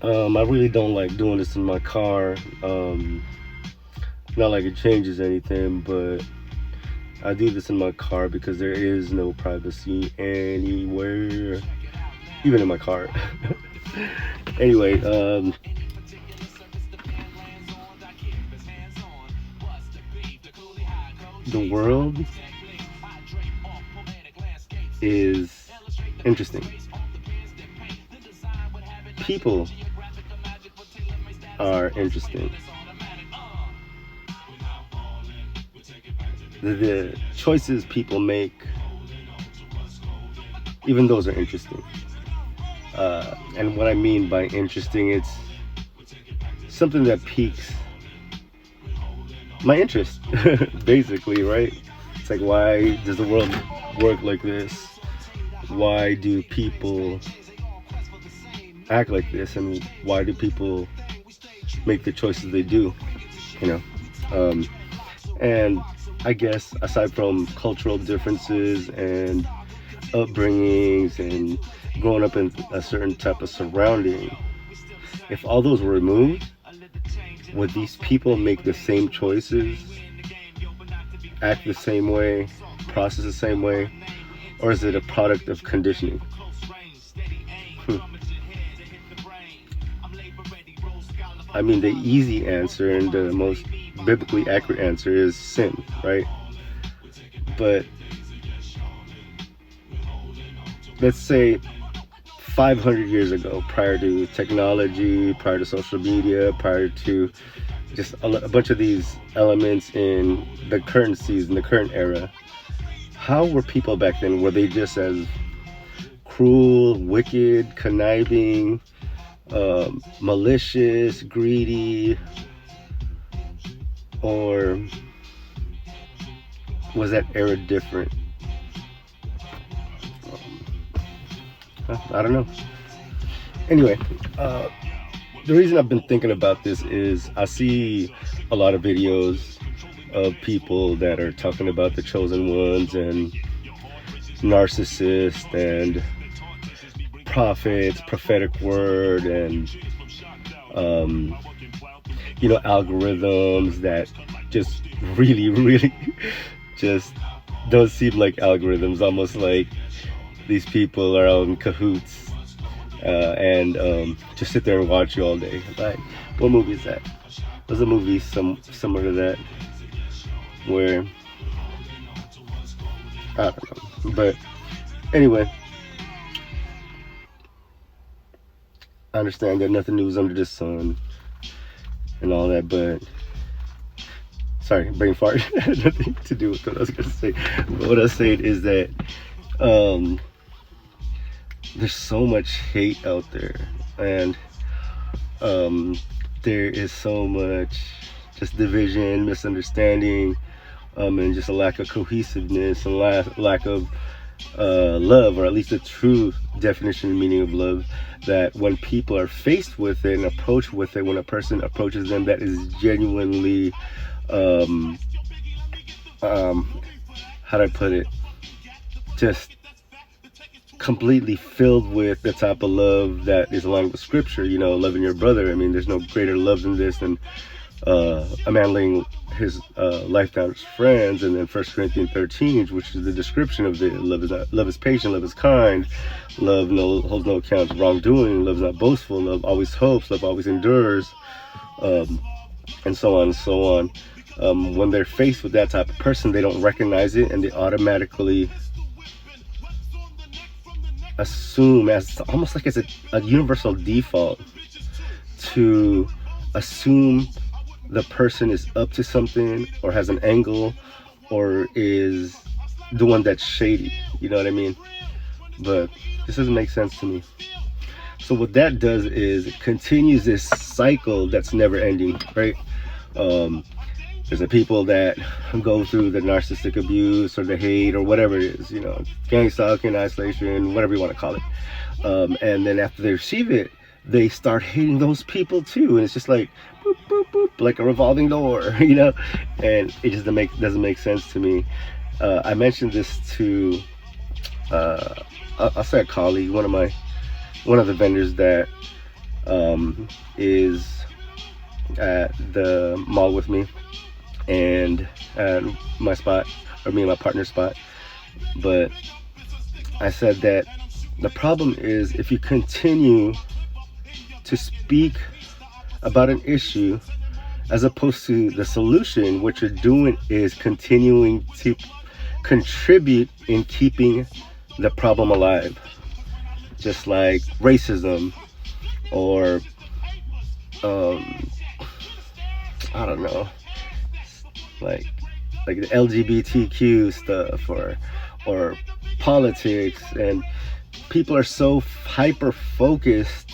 I really don't like doing this in my car. Not like it changes anything, but I do this in my car because there is no privacy anywhere, even in my car. Anyway, the world is interesting. People are interesting. The choices people make, even those are interesting. And what I mean by interesting, it's something that piques my interest, basically, right? It's like, why does the world work like this? Why do people act like this? And why do people make the choices they do? You know? And I guess aside from cultural differences and upbringings and growing up in a certain type of surrounding, if all those were removed, would these people make the same choices, act the same way, process the same way, or is it a product of conditioning? Hmm. I mean, the easy answer and the most biblically accurate answer is sin, right? But let's say 500 years ago, prior to technology, prior to social media, prior to just a bunch of these elements in the current season, the current era, how were people back then? Were they just as cruel, wicked, conniving, malicious, greedy, or was that era different? I don't know. Anyway, the reason I've been thinking about this is I see a lot of videos of people that are talking about the chosen ones and narcissists and prophets, prophetic word, and algorithms that just really just don't seem like algorithms, almost like these people are out in cahoots and just sit there and watch you all day. Like, what movie is that? There's a movie similar to that where I don't know. But anyway, I understand that nothing new is under the sun and all that, but sorry, brain fart. Nothing to do with what I was gonna say. But what I was saying is that there's so much hate out there, and there is so much just division, misunderstanding, and just a lack of cohesiveness and lack of love, or at least the true definition and meaning of love, that when people are faced with it and approached with it, when a person approaches them that is genuinely how do I put it, just completely filled with the type of love that is aligned with scripture, loving your brother. I mean, there's no greater love than this, than a man laying his life down his friends. And then 1 Corinthians 13, which is the description of the love is patient, love is kind, love holds no account of wrongdoing, love is not boastful, love always hopes, love always endures, and so on and so on. When they're faced with that type of person, they don't recognize it, and they automatically assume, as almost like as a universal default, to assume the person is up to something, or has an angle, or is the one that's shady. You know what I mean? But this doesn't make sense to me. So what that does is it continues this cycle that's never ending, right? There's the people that go through the narcissistic abuse or the hate or whatever it is, gang stalking, isolation, whatever you want to call it. And then after they receive it, they start hating those people too. And it's just like, boop, boop, boop, like a revolving door, and it just doesn't make sense to me. I mentioned this to, I'll say a colleague, one of the vendors that is at the mall with me and at my spot, or me and my partner's spot. But I said that the problem is if you continue to speak about an issue as opposed to the solution, what you're doing is continuing to contribute in keeping the problem alive. Just like racism or I don't know, like the LGBTQ stuff or politics, and people are so hyper focused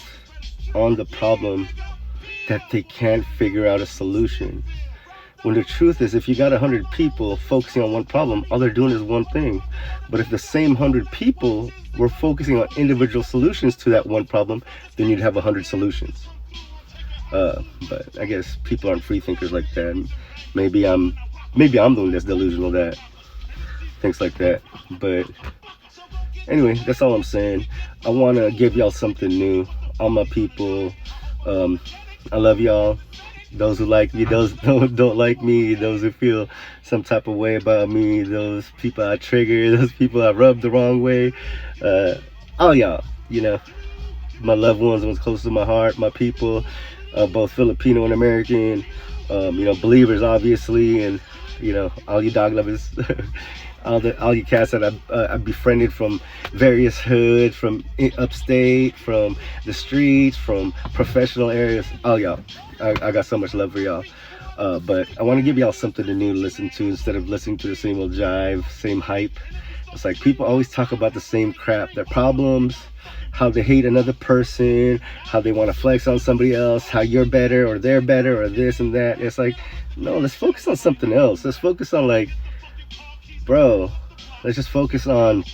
on the problem that they can't figure out a solution. When the truth is, if you got 100 people focusing on one problem, all they're doing is one thing. But if the same 100 people were focusing on individual solutions to that one problem, then you'd have 100 solutions. But I guess people aren't free thinkers like that. Maybe I'm the one that's delusional that thinks like that. But anyway, that's all I'm saying. I want to give y'all something new. All my people, I love y'all. Those who like me, those who don't like me, those who feel some type of way about me, those people I trigger, those people I rub the wrong way, all y'all, my loved ones close to my heart, my people, both Filipino and American, believers obviously, and all you dog lovers, all you cats that I befriended from various hoods, from upstate, from the streets, from professional areas, all y'all. I got so much love for y'all. But I want to give y'all something new to listen to instead of listening to the same old jive, same hype. It's like people always talk about the same crap, their problems, how they hate another person, how they want to flex on somebody else, how you're better or they're better or this and that. It's like, no, let's focus on something else. Let's focus on bro, let's just focus on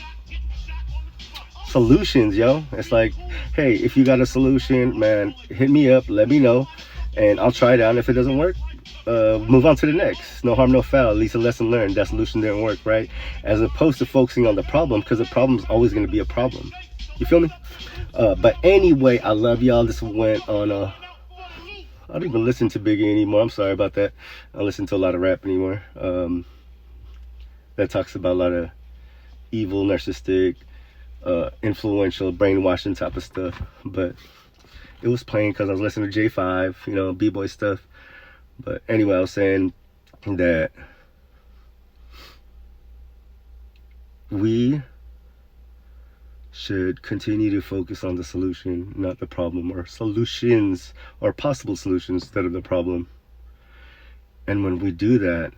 solutions, yo. It's like, hey, if you got a solution, man, hit me up, let me know, and I'll try it out. And if it doesn't work, move on to the next. No harm, no foul. At least a lesson learned. That solution didn't work, right? As opposed to focusing on the problem, because the problem's always going to be a problem. You feel me? But anyway, I love y'all. This went on I don't even listen to Biggie anymore. I'm sorry about that. I don't listen to a lot of rap anymore. That talks about a lot of evil, narcissistic, influential, brainwashing type of stuff. But it was playing because I was listening to J5, B-boy stuff. But anyway, I was saying that we should continue to focus on the solution, not the problem, or solutions, or possible solutions instead of the problem. And when we do that,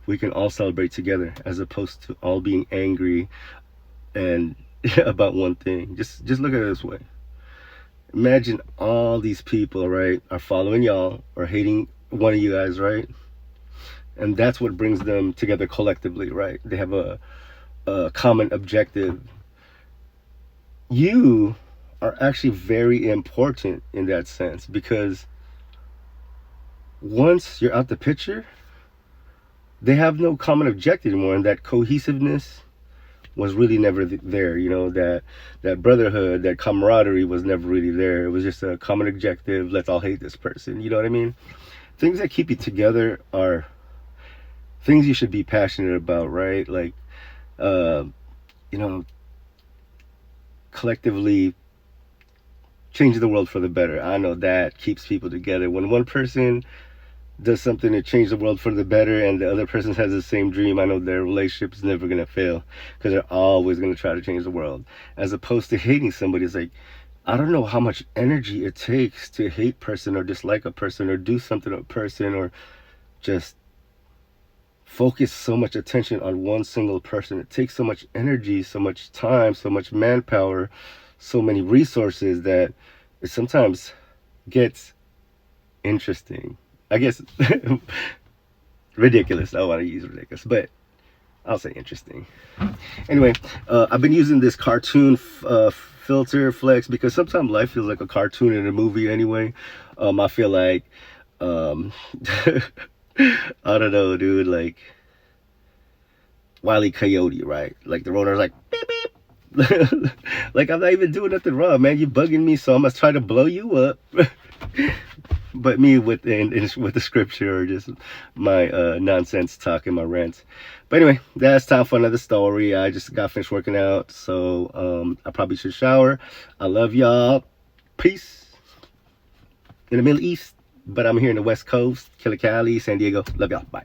we can all celebrate together as opposed to all being angry and about one thing. Just look at it this way. Imagine all these people, right, are following y'all or hating one of you guys, right? And that's what brings them together collectively, right? They have a common objective. You are actually very important in that sense, because once you're out the picture, they have no common objective anymore, and that cohesiveness was really never there. That brotherhood, that camaraderie was never really there. It was just a common objective. Let's all hate this person. You know what I mean? Things that keep you together are things you should be passionate about, right? Like, collectively changing the world for the better. I know that keeps people together. When one person does something to change the world for the better and the other person has the same dream, I know their relationship is never going to fail, because they're always going to try to change the world. As opposed to hating somebody, it's like, I don't know how much energy it takes to hate person or dislike a person or do something to a person or just focus so much attention on one single person. It takes so much energy, so much time, so much manpower, so many resources that it sometimes gets interesting. I guess ridiculous. I want to use ridiculous, but I'll say interesting. Anyway, I've been using this cartoon filter flex because sometimes life feels like a cartoon in a movie anyway. I feel like, I don't know, dude, like Wile E. Coyote, right? Like the rotor's like, beep, beep. Like, I'm not even doing nothing wrong, man. You're bugging me, so I'm gonna try to blow you up. But me with the scripture, or just my nonsense talking, my rants. But anyway, that's time for another story. I just got finished working out, so I probably should shower. I love y'all. Peace. In the Middle East, but I'm here in the West Coast, Killicali, San Diego. Love y'all. Bye.